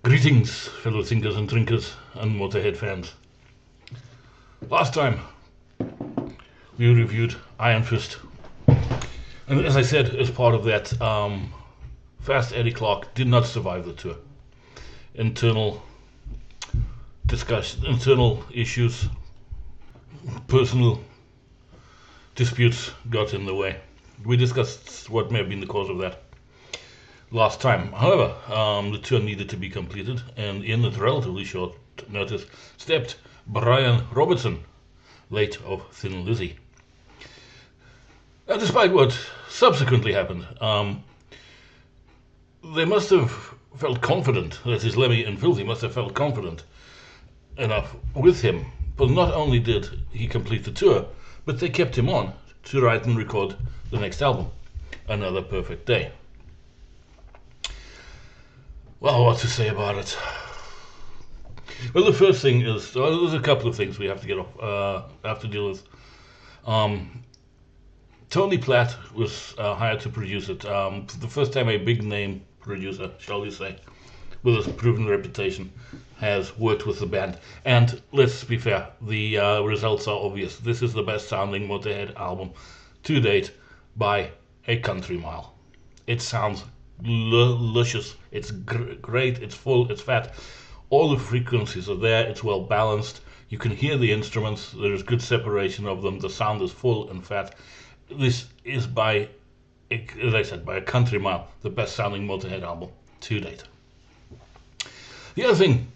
Greetings, fellow thinkers and drinkers and Motörhead fans. Last time we reviewed Iron Fist, and as I said, as part of that, Fast Eddie Clarke did not survive the tour. Internal discussion, internal issues, personal disputes got in the way. We discussed what may have been the cause of that last time. However, the tour needed to be completed, and in at relatively short notice stepped Brian Robertson, late of Thin Lizzy. Now, despite what subsequently happened, they must have felt confident, that is, Lemmy and Filthy must have felt confident enough with him. But not only did he complete the tour, but they kept him on to write and record the next album, Another Perfect Day. Well, what to say about it? Well, the first thing is, there's a couple of things we have to get off, have to deal with. Tony Platt was hired to produce it. For the first time a big name producer, shall we say, with a proven reputation, has worked with the band. And let's be fair, the results are obvious. This is the best sounding Motörhead album to date by a country mile. It sounds luscious, it's great, it's full, it's fat. All the frequencies are there, it's well balanced. You can hear the instruments, there's good separation of them, the sound is full and fat. This is, by, as I said, by a country mile, the best sounding Motörhead album to date. The other thing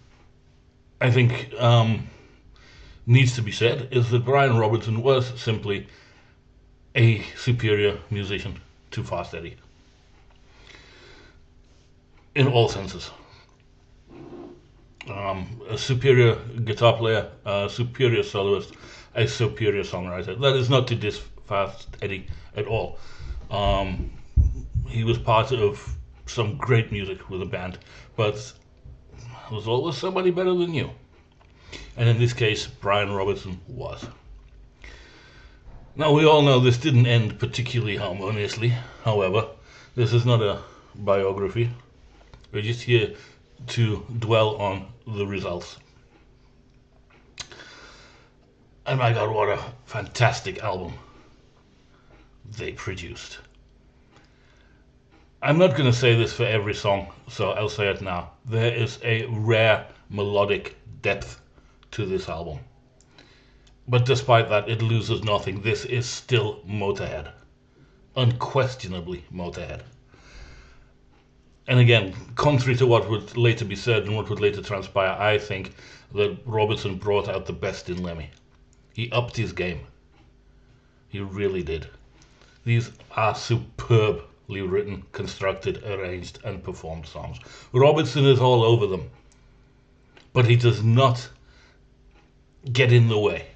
I think needs to be said is that Brian Robertson was simply a superior musician to Fast Eddie. In all senses. A superior guitar player, a superior soloist, a superior songwriter. That is not to diss Fast Eddie at all. He was part of some great music with the band, but there's always somebody better than you. And in this case, Brian Robertson was. Now, we all know this didn't end particularly harmoniously. However, this is not a biography. We're just here to dwell on the results. And my God, what a fantastic album they produced. I'm not going to say this for every song, so I'll say it now. There is a rare melodic depth to this album. But despite that, it loses nothing. This is still Motörhead. Unquestionably Motörhead. And again, contrary to what would later be said and what would later transpire, I think that Robertson brought out the best in Lemmy. He upped his game. He really did. These are superbly written, constructed, arranged, and performed songs. Robertson is all over them. But he does not get in the way.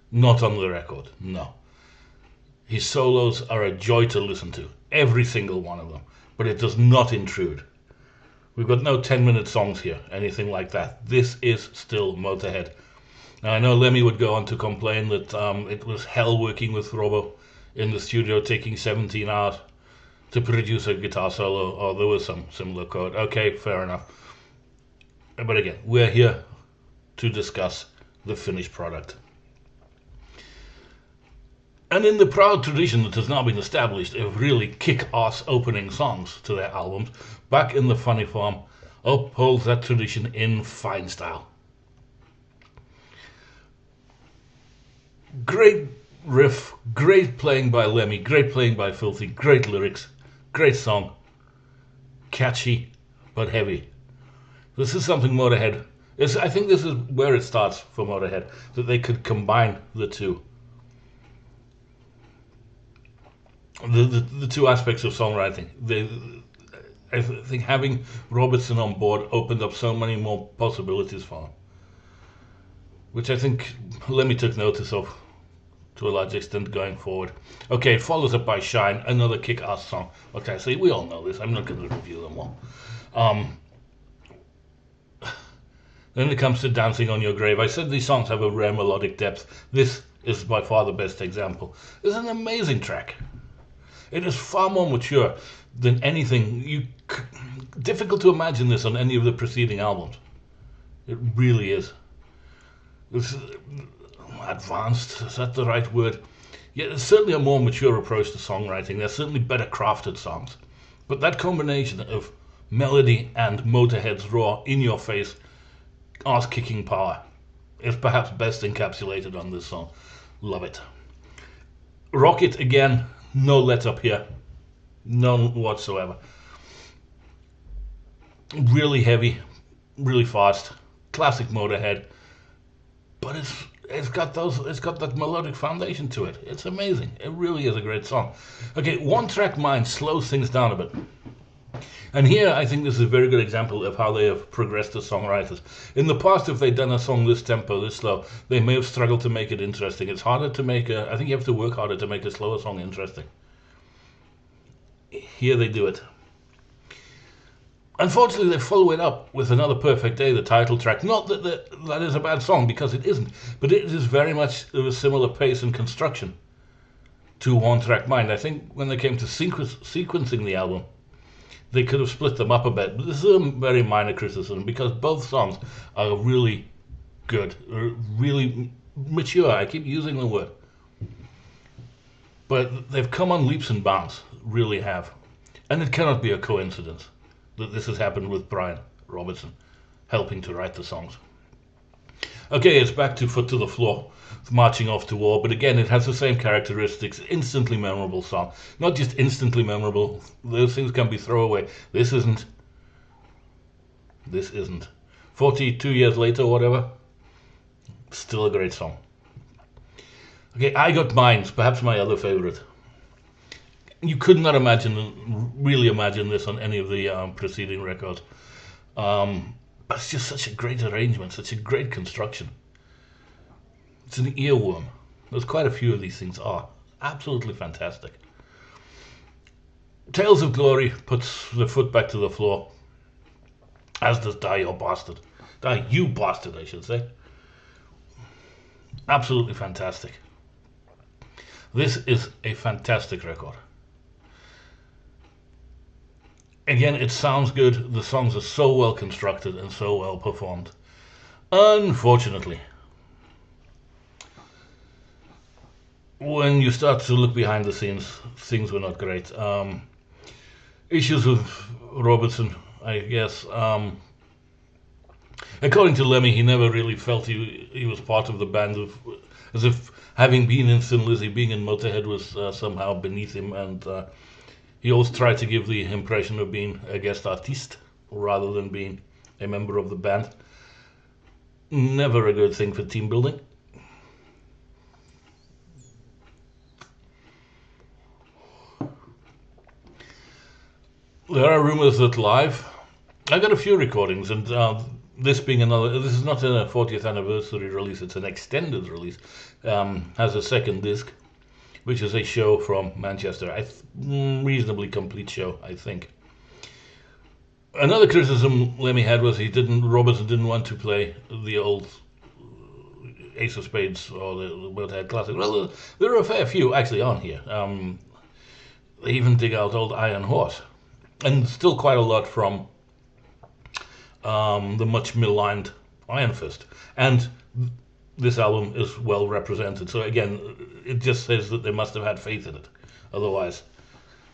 Not on the record, no. His solos are a joy to listen to, every single one of them. But it does not intrude. We've got no 10-minute songs here, anything like that. This is still Motörhead. Now, I know Lemmy would go on to complain that it was hell working with Robo in the studio, taking 17 hours to produce a guitar solo, or there was some similar code. Okay, fair enough. But again, we're here to discuss the finished product. And in the proud tradition that has now been established of really kick-ass opening songs to their albums, Back in the Funny Farm upholds that tradition in fine style. Great riff, great playing by Lemmy, great playing by Filthy, great lyrics, great song. Catchy, but heavy. This is something Motörhead, I think this is where it starts for Motörhead, that they could combine the two. The two aspects of songwriting. I think having Robertson on board opened up so many more possibilities for him, which I think Lemmy took notice of to a large extent going forward. Okay, it follows up by Shine, another kick-ass song. Okay, so we all know this. I'm not going to review them all. Then it comes to Dancing on Your Grave. I said these songs have a rare melodic depth. This is by far the best example. It's an amazing track. It is far more mature than anything. Difficult to imagine this on any of the preceding albums. It really is. It's advanced, is that the right word? Yeah, it's certainly a more mature approach to songwriting. There's certainly better crafted songs. But that combination of melody and Motörhead's raw, in-your-face, ass-kicking power is perhaps best encapsulated on this song. Love it. Rocket, again, no let up here. None whatsoever. Really heavy, really fast, classic Motörhead. But it's got that melodic foundation to it. It's amazing. It really is a great song. Okay, One Track Mind slows things down a bit. And here I think this is a very good example of how they have progressed as songwriters. In the past, if they'd done a song this tempo, this slow, they may have struggled to make it interesting. It's harder to make I think you have to work harder to make a slower song interesting. Here they do it. Unfortunately, they follow it up with Another Perfect Day, the title track. Not that that is a bad song, because it isn't, but it is very much of a similar pace and construction to One Track Mind. I think when they came to sequencing the album, they could have split them up a bit. But this is a very minor criticism, because both songs are really good, really mature. I keep using the word. But they've come on leaps and bounds, really have. And it cannot be a coincidence that this has happened with Brian Robertson helping to write the songs. Okay, it's back to Foot to the Floor, Marching Off to War, but again, it has the same characteristics. Instantly memorable song. Not just instantly memorable, those things can be throwaway. This isn't. 42 years later, whatever, still a great song. Okay, I Got Mines, perhaps my other favorite. You could not really imagine this on any of the preceding records. But it's just such a great arrangement, such a great construction. It's an earworm. There's quite a few of these things are. Absolutely fantastic. Tales of Glory puts the foot back to the floor, as does Die, You Bastard. Die, You Bastard, I should say. Absolutely fantastic. This is a fantastic record. Again, it sounds good. The songs are so well constructed and so well performed. Unfortunately, when you start to look behind the scenes, things were not great. Issues with Robertson, I guess. According to Lemmy, he never really felt he was part of the band, as if having been in Thin Lizzy, being in Motörhead was somehow beneath him, and he always tried to give the impression of being a guest artiste rather than being a member of the band. Never a good thing for team building. There are rumors that live, I got a few recordings, and this being this is not a 40th anniversary release, it's an extended release, has a second disc, which is a show from Manchester, reasonably complete show, I think. Another criticism Lemmy had was Robertson didn't want to play the old Ace of Spades or the Motörhead Classic. Well, there are a fair few actually on here. They even dig out old Iron Horse, and still quite a lot from the much maligned Iron Fist. And this album is well represented. So again, it just says that they must have had faith in it. Otherwise,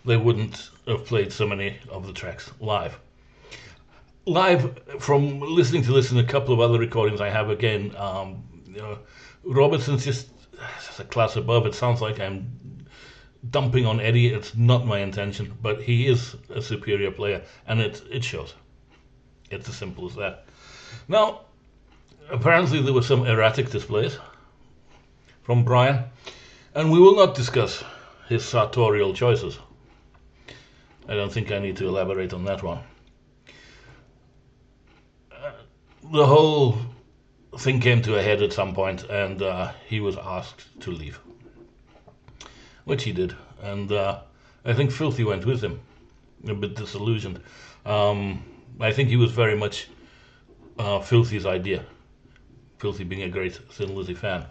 they wouldn't have played so many of the tracks live. Live, from listening to this and a couple of other recordings I have, again, Robertson's just a class above. It sounds like I'm dumping on Eddie. It's not my intention, but he is a superior player, and it shows. It's as simple as that. Now, apparently there were some erratic displays from Brian, and we will not discuss his sartorial choices. I don't think I need to elaborate on that one. The whole thing came to a head at some point, and he was asked to leave, which he did, and I think Filthy went with him, a bit disillusioned. I think he was very much Filthy's idea, Filthy being a great Thin Lizzy fan,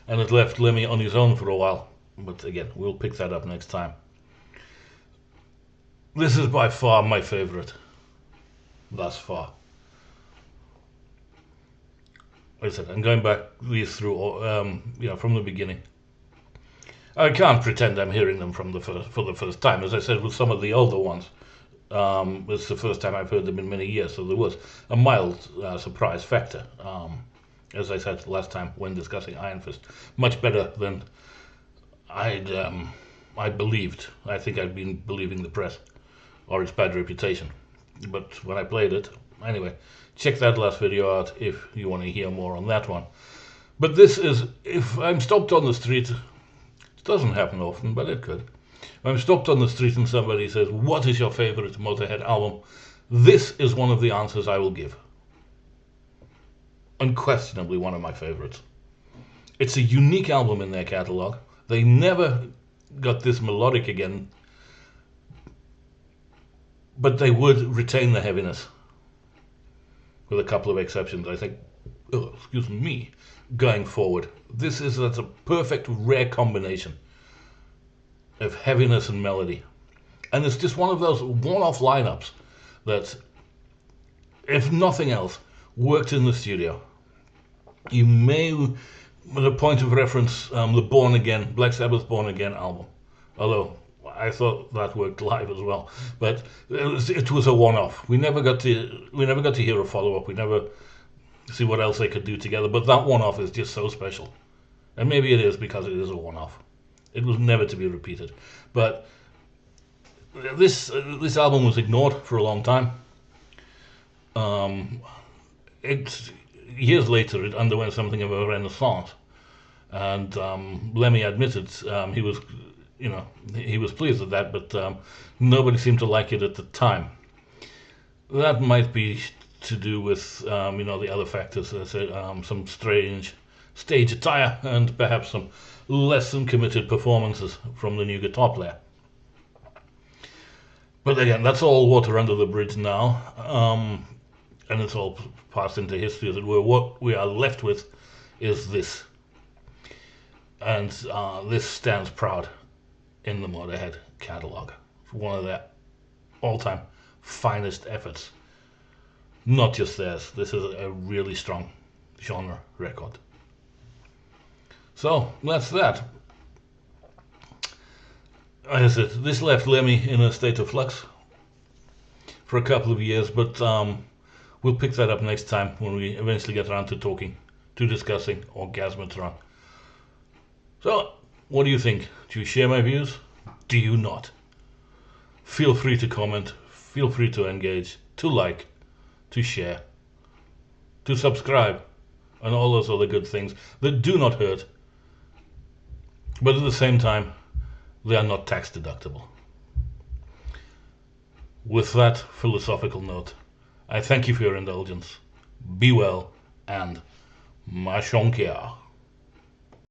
and it left Lemmy on his own for a while, but again, we'll pick that up next time. This is by far my favorite thus far. Like I said, I'm going back these through, from the beginning. I can't pretend I'm hearing them for the first time. As I said, with some of the older ones, it's the first time I've heard them in many years, so there was a mild surprise factor. As I said last time when discussing Iron Fist, much better than I believed. I think I'd been believing the press or its bad reputation. But when I played it, anyway, check that last video out if you want to hear more on that one. But this is, if I'm stopped on the street, it doesn't happen often, but it could. If I'm stopped on the street and somebody says, what is your favorite Motörhead album? This is one of the answers I will give. Unquestionably one of my favorites. It's a unique album in their catalog. They never got this melodic again, but they would retain the heaviness, with a couple of exceptions, I think. Oh, excuse me. Going forward, that's a perfect rare combination of heaviness and melody, and it's just one of those one-off lineups that, if nothing else, worked in the studio. You may, with a point of reference, the Born Again, Black Sabbath Born Again album, although I thought that worked live as well. But it was a one-off. We never got to hear a follow-up. We never see what else they could do together. But that one-off is just so special, and maybe it is because it is a one-off. It was never to be repeated. But this album was ignored for a long time. Years later, it underwent something of a renaissance, and Lemmy admitted he was pleased with that, but nobody seemed to like it at the time. That might be to do with the other factors, as I said, some strange stage attire and perhaps some less than committed performances from the new guitar player. But again, that's all water under the bridge now. And it's all passed into history, as it were. What we are left with is this. And this stands proud in the Motörhead catalogue. One of their all-time finest efforts. Not just theirs. This is a really strong genre record. So, that's that. Like I said, this left Lemmy in a state of flux for a couple of years, but we'll pick that up next time when we eventually get around to discussing Orgasmatron. So, what do you think? Do you share my views? Do you not? Feel free to comment, feel free to engage, to like, to share, to subscribe, and all those other good things that do not hurt, but at the same time, they are not tax deductible. With that philosophical note, I thank you for your indulgence. Be well, and ma chonkia.